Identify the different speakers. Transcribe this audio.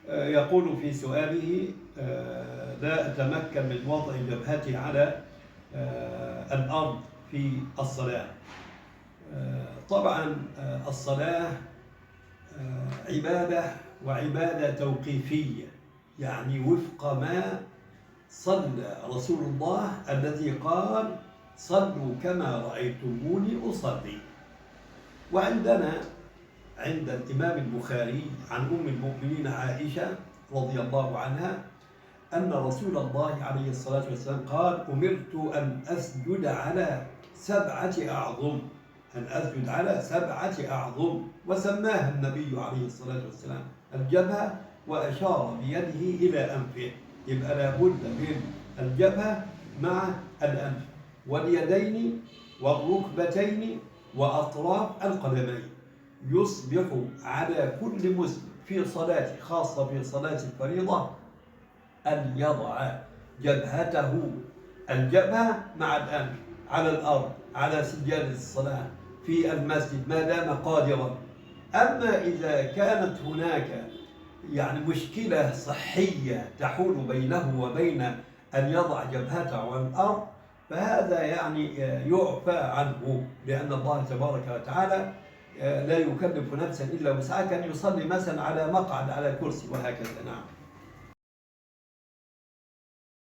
Speaker 1: يقول في سؤاله: لا أتمكن من وضع جبهتي على الأرض في الصلاة. طبعا الصلاة عبادة، وعبادة توقيفية، يعني وفق ما صلى رسول الله الذي قال: صلوا كما رأيتموني أصلي. وعندنا عند الإمام البخاري عن أم المؤمنين عائشة رضي الله عنها أن رسول الله عليه الصلاة والسلام قال: أمرت أن أسجد على 7 أعظم، أن أسجد على 7 أعظم، وسماها النبي عليه الصلاة والسلام الجبهة، وأشار بيده إلى أنفه. يبقى لابد من الجبهة مع الأنف واليدين والركبتين وأطراف القدمين. يصبح على كل مسلم في صلاة، خاصة في صلاة الفريضة، أن يضع جبهته، الجبهة مع الأنف، على الأرض على سجادة الصلاة في المسجد ما دام قادرا. أما إذا كانت هناك يعني مشكلة صحية تحول بينه وبين أن يضع جبهته على الأرض، فهذا يعني يعفى عنه، لأن الله تبارك وتعالى لا يكلف نفسا إلا وسعها، كان يصلي مثلا على مقعد على كرسي وهكذا. نعم.